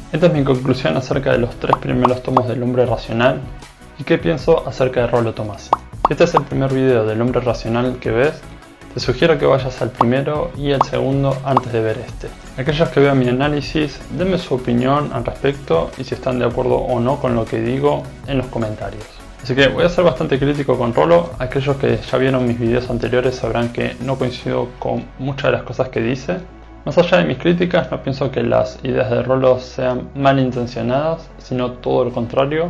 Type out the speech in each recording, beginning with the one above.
Esta es mi conclusión acerca de los 3 primeros tomos del Hombre Racional y qué pienso acerca de Rollo Tomassi. Si este es el primer video del Hombre Racional que ves, te sugiero que vayas al primero y al segundo antes de ver este. Aquellos que vean mi análisis, denme su opinión al respecto y si están de acuerdo o no con lo que digo en los comentarios. Así que voy a ser bastante crítico con Rollo. Aquellos que ya vieron mis videos anteriores sabrán que no coincido con muchas de las cosas que dice. Más allá de mis críticas, no pienso que las ideas de Rollo sean malintencionadas, sino todo lo contrario.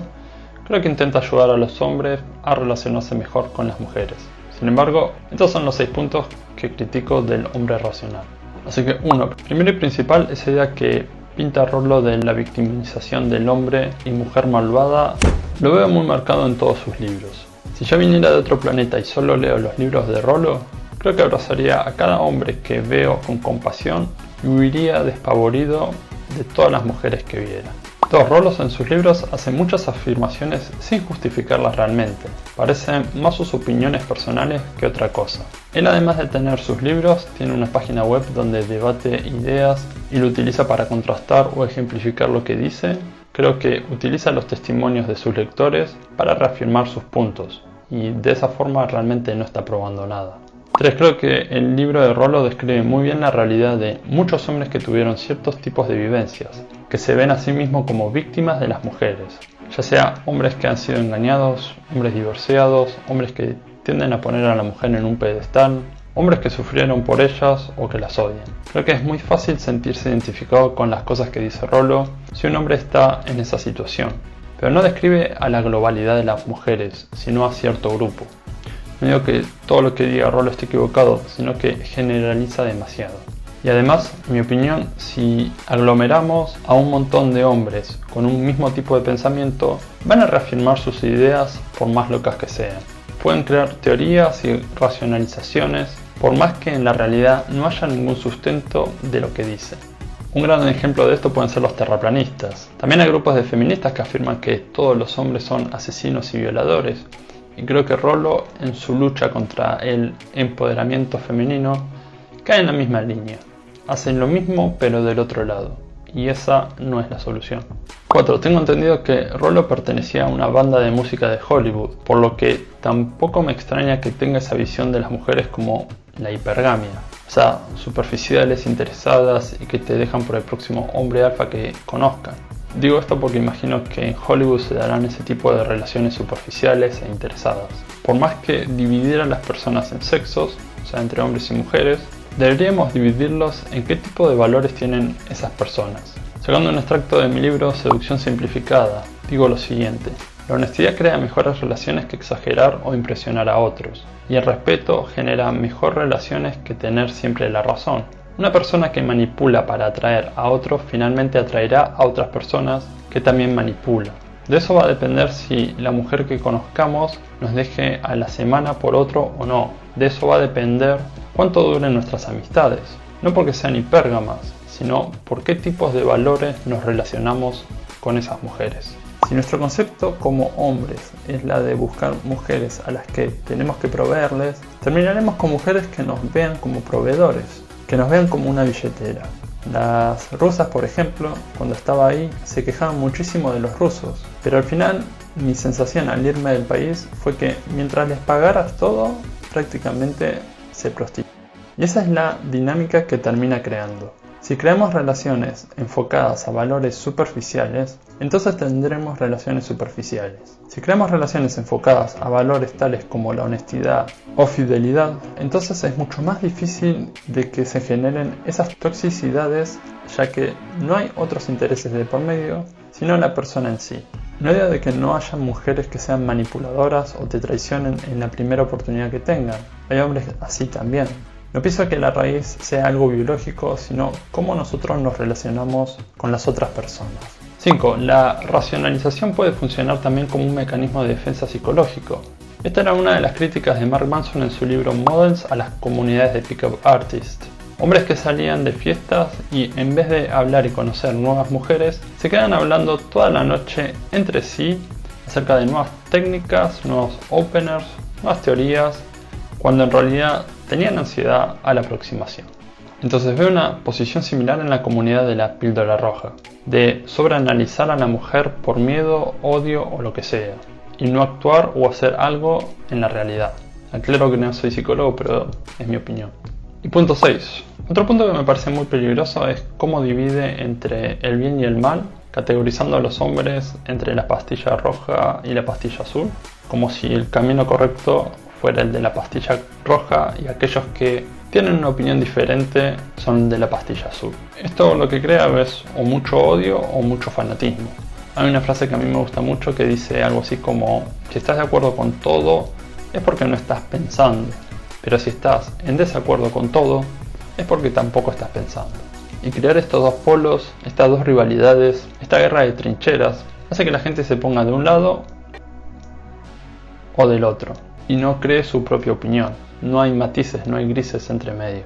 Creo que intenta ayudar a los hombres a relacionarse mejor con las mujeres. Sin embargo, estos son los 6 puntos que critico del Hombre Racional. Así que 1. Primero y principal, esa idea que pinta Rollo de la victimización del hombre y mujer malvada, lo veo muy marcado en todos sus libros. Si yo viniera de otro planeta y solo leo los libros de Rollo, creo que abrazaría a cada hombre que veo con compasión y huiría despavorido de todas las mujeres que viera. Dos, Rollo en sus libros hace muchas afirmaciones sin justificarlas realmente. Parecen más sus opiniones personales que otra cosa. Él, además de tener sus libros, tiene una página web donde debate ideas y lo utiliza para contrastar o ejemplificar lo que dice. Creo que utiliza los testimonios de sus lectores para reafirmar sus puntos y de esa forma realmente no está probando nada. 3. Creo que el libro de Rollo describe muy bien la realidad de muchos hombres que tuvieron ciertos tipos de vivencias, que se ven a sí mismos como víctimas de las mujeres, ya sea hombres que han sido engañados, hombres divorciados, hombres que tienden a poner a la mujer en un pedestal, hombres que sufrieron por ellas o que las odian. Creo que es muy fácil sentirse identificado con las cosas que dice Rollo si un hombre está en esa situación, pero no describe a la globalidad de las mujeres, sino a cierto grupo. No digo que todo lo que diga Rollo esté equivocado, sino que generaliza demasiado. Y además, en mi opinión, si aglomeramos a un montón de hombres con un mismo tipo de pensamiento, van a reafirmar sus ideas por más locas que sean. Pueden crear teorías y racionalizaciones, por más que en la realidad no haya ningún sustento de lo que dicen. Un gran ejemplo de esto pueden ser los terraplanistas. También hay grupos de feministas que afirman que todos los hombres son asesinos y violadores. Y creo que Rollo, en su lucha contra el empoderamiento femenino, cae en la misma línea. Hacen lo mismo pero del otro lado. Y esa no es la solución. 4. Tengo entendido que Rollo pertenecía a una banda de música de Hollywood, por lo que tampoco me extraña que tenga esa visión de las mujeres como la hipergamia. O sea, superficiales, interesadas y que te dejan por el próximo hombre alfa que conozcan. Digo esto porque imagino que en Hollywood se darán ese tipo de relaciones superficiales e interesadas. Por más que dividir a las personas en sexos, o sea, entre hombres y mujeres, deberíamos dividirlos en qué tipo de valores tienen esas personas. Sacando un extracto de mi libro Seducción Simplificada, digo lo siguiente: la honestidad crea mejores relaciones que exagerar o impresionar a otros, y el respeto genera mejores relaciones que tener siempre la razón. Una persona que manipula para atraer a otros finalmente atraerá a otras personas que también manipulan. De eso va a depender si la mujer que conozcamos nos deje a la semana por otro o no. De eso va a depender cuánto duren nuestras amistades. No porque sean hipérgamas, sino por qué tipos de valores nos relacionamos con esas mujeres. Si nuestro concepto como hombres es la de buscar mujeres a las que tenemos que proveerles, terminaremos con mujeres que nos vean como proveedores, que nos vean como una billetera. Las rusas, por ejemplo, cuando estaba ahí, se quejaban muchísimo de los rusos, pero al final mi sensación al irme del país fue que mientras les pagaras todo, prácticamente se prostituían. Y esa es la dinámica que termina creando. Si creamos relaciones enfocadas a valores superficiales, entonces tendremos relaciones superficiales. Si creamos relaciones enfocadas a valores tales como la honestidad o fidelidad, entonces es mucho más difícil de que se generen esas toxicidades, ya que no hay otros intereses de por medio, sino la persona en sí. No digo de que no haya mujeres que sean manipuladoras o te traicionen en la primera oportunidad que tengan. Hay hombres así también. No pienso que la raíz sea algo biológico, sino cómo nosotros nos relacionamos con las otras personas. 5. La racionalización puede funcionar también como un mecanismo de defensa psicológico. Esta era una de las críticas de Mark Manson en su libro Models a las comunidades de Pickup Artists. Hombres que salían de fiestas y en vez de hablar y conocer nuevas mujeres, se quedan hablando toda la noche entre sí acerca de nuevas técnicas, nuevos openers, nuevas teorías, cuando en realidad tenían ansiedad a la aproximación. Entonces veo una posición similar en la comunidad de la píldora roja, de sobreanalizar a la mujer por miedo, odio o lo que sea, y no actuar o hacer algo en la realidad. Aclaro que no soy psicólogo, pero es mi opinión. Y punto 6. Otro punto que me parece muy peligroso es cómo divide entre el bien y el mal, categorizando a los hombres entre la pastilla roja y la pastilla azul, como si el camino correcto fuera el de la pastilla roja y aquellos que tienen una opinión diferente son de la pastilla azul. Esto lo que crea es o mucho odio o mucho fanatismo. Hay una frase que a mí me gusta mucho que dice algo así como: si estás de acuerdo con todo es porque no estás pensando, pero si estás en desacuerdo con todo es porque tampoco estás pensando. Y crear estos dos polos, estas dos rivalidades, esta guerra de trincheras, hace que la gente se ponga de un lado o del otro y no cree su propia opinión. No hay matices, no hay grises entre medio.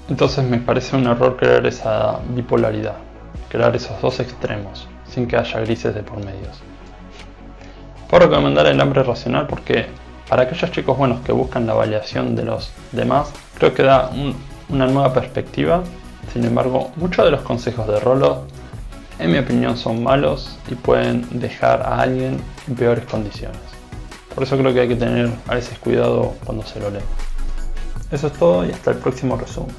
Entonces me parece un error crear esa bipolaridad, crear esos dos extremos, sin que haya grises de por medios. Puedo recomendar El hambre racional porque para aquellos chicos buenos que buscan la validación de los demás, creo que da una nueva perspectiva. Sin embargo, muchos de los consejos de Rollo, en mi opinión, son malos y pueden dejar a alguien en peores condiciones. Por eso creo que hay que tener a veces cuidado cuando se lo lee. Eso es todo y hasta el próximo resumen.